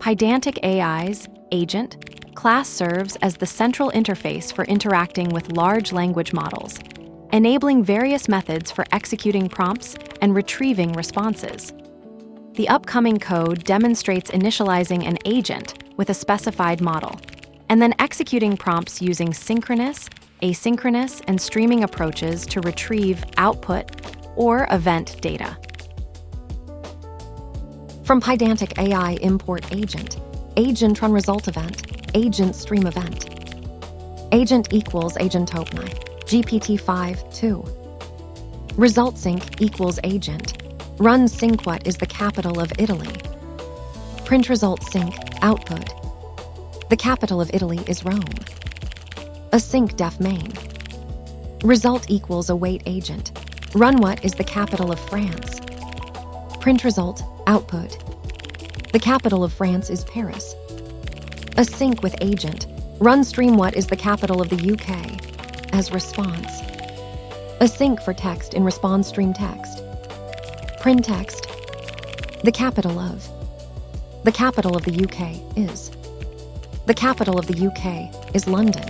Pydantic AI's Agent class serves as the central interface for interacting with large language models, enabling various methods for executing prompts and retrieving responses. The upcoming code demonstrates initializing an agent with a specified model, and then executing prompts using synchronous, asynchronous, and streaming approaches to retrieve output or event data. From Pydantic AI Import Agent, AgentRunResult Event, AgentStreamEvent. Agent equals AgentOpenAI, GPT-5-2. Result sync equals agent. Run sync what is the capital of Italy. Print result sync output. The capital of Italy is Rome. Async def main. Result equals await agent. Run what is the capital of France. Print result output. The capital of France is Paris. Async with agent. Run stream what is the capital of the UK as response. Async for text in response stream text. Print text. The capital of. The capital of the UK is. The capital of the UK is London.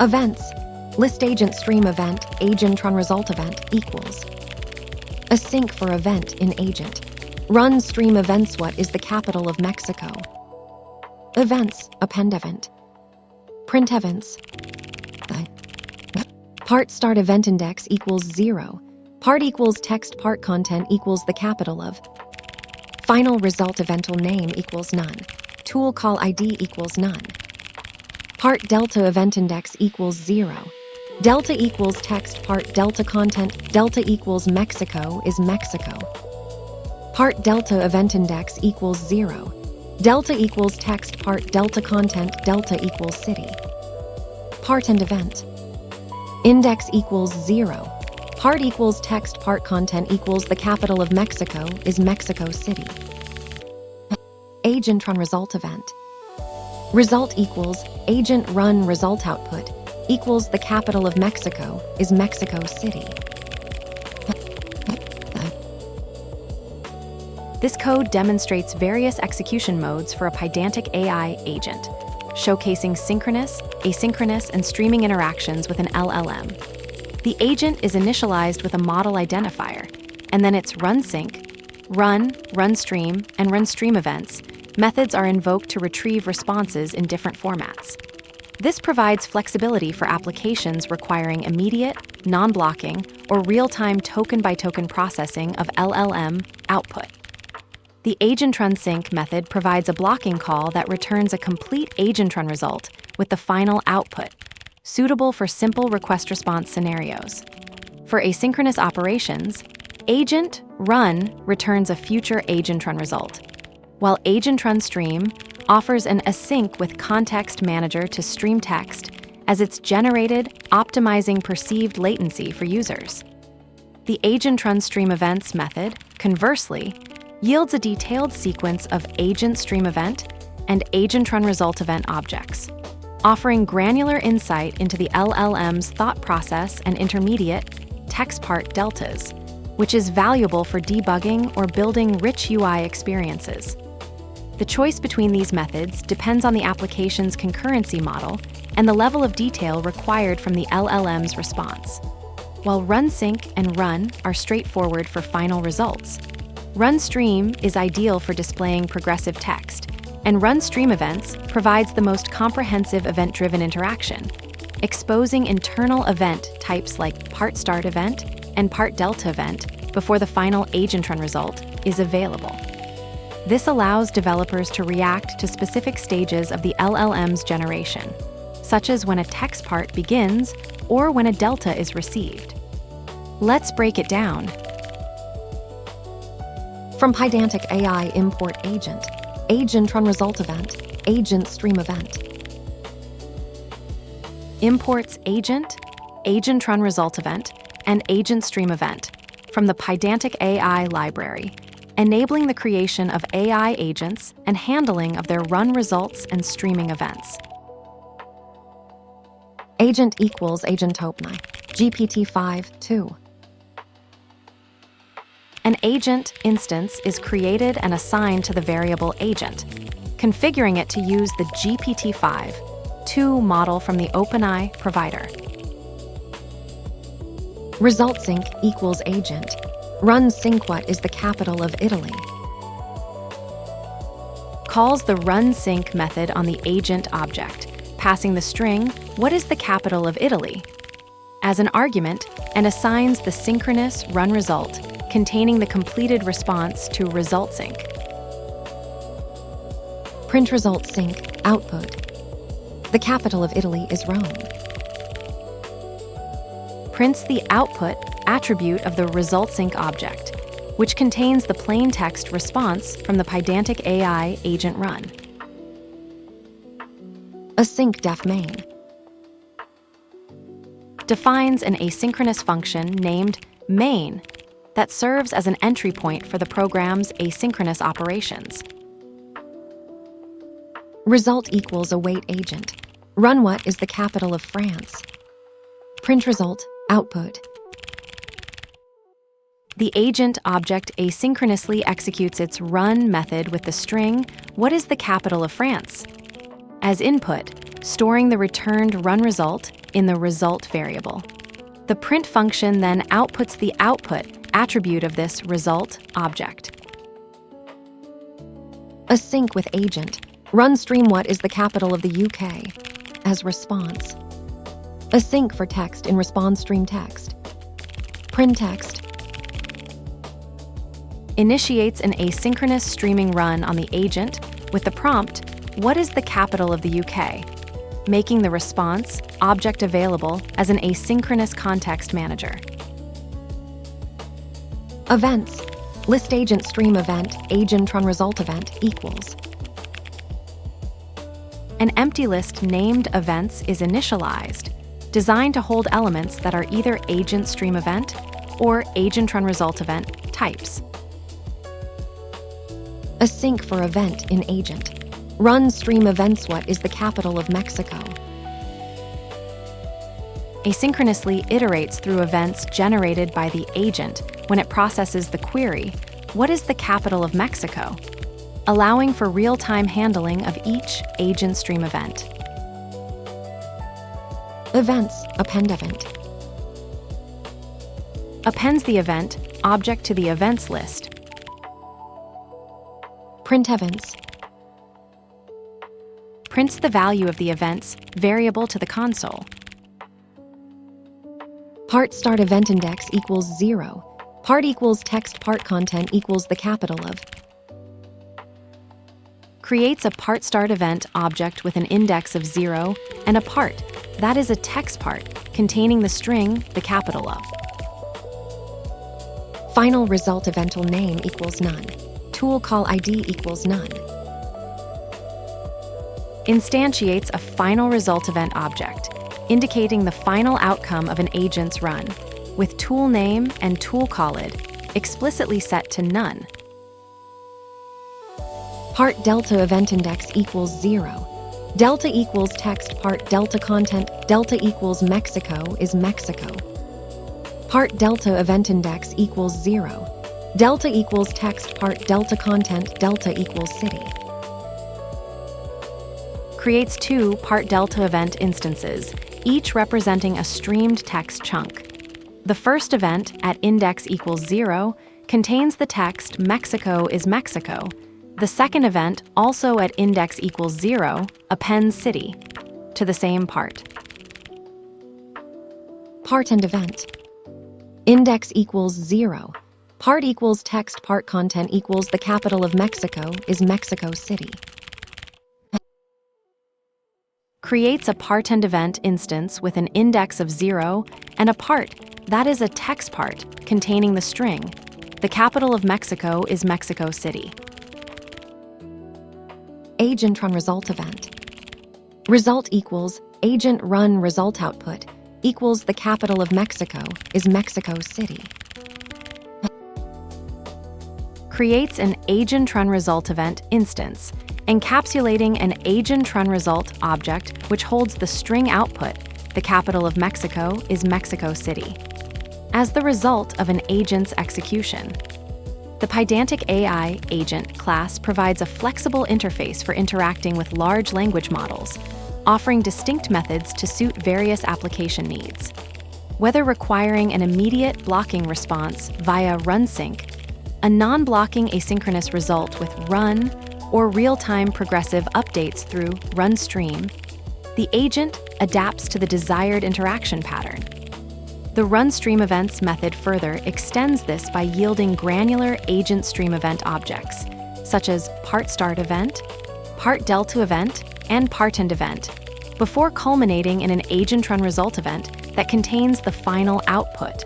Events. List AgentStreamEvent AgentRunResult Event equals. Async for event in agent. Run stream events what is the capital of Mexico. Events append event. Print events. Part start event index equals 0. Part equals text part content equals the capital of. Final result eventual name equals none. Tool call ID equals none. Part delta event index equals 0. Delta equals text part delta content delta equals Mexico is Mexico. Part delta event index equals 0. Delta equals text part delta content delta equals city. Part and event. Index equals 0. Part equals text part content equals the capital of Mexico is Mexico City. AgentRunResult Event. Result equals agent run result output equals the capital of Mexico is Mexico City. This code demonstrates various execution modes for a Pydantic AI agent, showcasing synchronous, asynchronous, and streaming interactions with an LLM. The agent is initialized with a model identifier, and then its run sync, run stream, and run stream events methods are invoked to retrieve responses in different formats. This provides flexibility for applications requiring immediate, non-blocking, or real-time token-by-token processing of LLM output. The AgentRunSync method provides a blocking call that returns a complete AgentRun result with the final output, suitable for simple request-response scenarios. For asynchronous operations, AgentRun returns a future AgentRun result, while AgentRunStream offers an async with context manager to stream text as it's generated, optimizing perceived latency for users. The AgentRunStreamEvents method, conversely, yields a detailed sequence of AgentStreamEvent and AgentRunResult event objects, offering granular insight into the LLM's thought process and intermediate text part deltas, which is valuable for debugging or building rich UI experiences. The choice between these methods depends on the application's concurrency model and the level of detail required from the LLM's response. While RunSync and Run are straightforward for final results, RunStream is ideal for displaying progressive text, and RunStreamEvents provides the most comprehensive event-driven interaction, exposing internal event types like part start event and part delta event before the final AgentRun result is available. This allows developers to react to specific stages of the LLM's generation, such as when a text part begins or when a delta is received. Let's break it down. From Pydantic AI Import Agent, AgentRunResult Event, AgentStreamEvent. Imports Agent, AgentRunResult Event, and AgentStreamEvent from the Pydantic AI library, enabling the creation of AI agents and handling of their run results and streaming events. Agent equals AgentOpenAI, GPT-5-2. An agent instance is created and assigned to the variable agent, configuring it to use the GPT-5-2 model from the OpenAI provider. Result sync equals agent. Run sync. What is the capital of Italy? Calls the runSync method on the agent object, passing the string, "What is the capital of Italy?" as an argument, and assigns the synchronous run result containing the completed response to result sync. Print result sync output. The capital of Italy is Rome. Prints the output attribute of the result sync object, which contains the plain text response from the Pydantic AI Agent run. Async def main. Defines an asynchronous function named main that serves as an entry point for the program's asynchronous operations. Result equals await agent. Run. What is the capital of France? Print result output. The agent object asynchronously executes its run method with the string, "What is the capital of France?" as input, storing the returned run result in the result variable. The print function then outputs the output attribute of this result object. Async with agent. Run stream. What is the capital of the UK? As response. Async for text in response stream text. Print text. Initiates an asynchronous streaming run on the agent with the prompt, "What is the capital of the UK?" making the response object available as an asynchronous context manager. Events. List AgentStreamEvent AgentRunResult event equals. An empty list named events is initialized, designed to hold elements that are either AgentStreamEvent or AgentRunResult event types. Async for event in agent. Run stream events. What is the capital of Mexico? Asynchronously iterates through events generated by the agent when it processes the query, "What is the capital of Mexico?" allowing for real-time handling of each agent stream event. Events append event. Appends the event object to the events list. Print events. Prints the value of the events variable to the console. Part start event index equals 0. Part equals text part content equals the capital of. Creates a part start event object with an index of 0 and a part, that is a text part, containing the string the capital of. Final result eventual name equals none. Tool call ID equals none. Instantiates a final result event object, indicating the final outcome of an agent's run, with tool name and tool callid explicitly set to none. Part delta event index equals 0. Delta equals text part delta content delta equals Mexico is Mexico. Part delta event index equals 0. Delta equals text part delta content delta equals city. Creates two part delta event instances, each representing a streamed text chunk. The first event at index equals 0 contains the text Mexico is Mexico. The second event, also at index equals 0, appends city to the same part. Part and event. Index equals 0. Part equals text part content equals the capital of Mexico is Mexico City. Creates a part and event instance with an index of 0 and a part, that is a text part, containing the string. The capital of Mexico is Mexico City. AgentRunResult event. Result equals AgentRunResult output equals the capital of Mexico is Mexico City. Creates an AgentRunResult event instance, encapsulating an AgentRunResult object which holds the string output, the capital of Mexico is Mexico City, as the result of an agent's execution. The Pydantic AI Agent class provides a flexible interface for interacting with large language models, offering distinct methods to suit various application needs. Whether requiring an immediate blocking response via runsync, a non-blocking asynchronous result with run, or real-time progressive updates through runStream, the agent adapts to the desired interaction pattern. The runStreamEvents method further extends this by yielding granular AgentStreamEvent objects, such as part_start_event, part_del_to_event, and part_end_event, before culminating in an AgentRunResult event that contains the final output.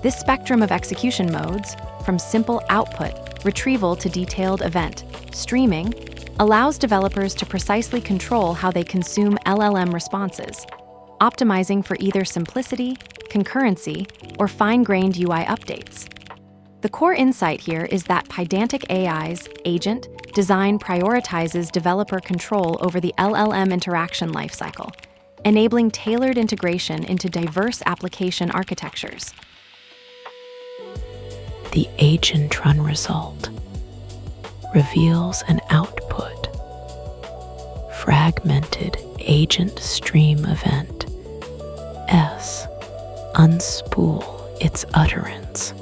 This spectrum of execution modes, from simple output retrieval to detailed event streaming, allows developers to precisely control how they consume LLM responses, optimizing for either simplicity, concurrency, or fine-grained UI updates. The core insight here is that Pydantic AI's agent design prioritizes developer control over the LLM interaction lifecycle, enabling tailored integration into diverse application architectures. The AgentRunResult reveals an output, fragmented AgentStreamEvent. Unspool its utterance.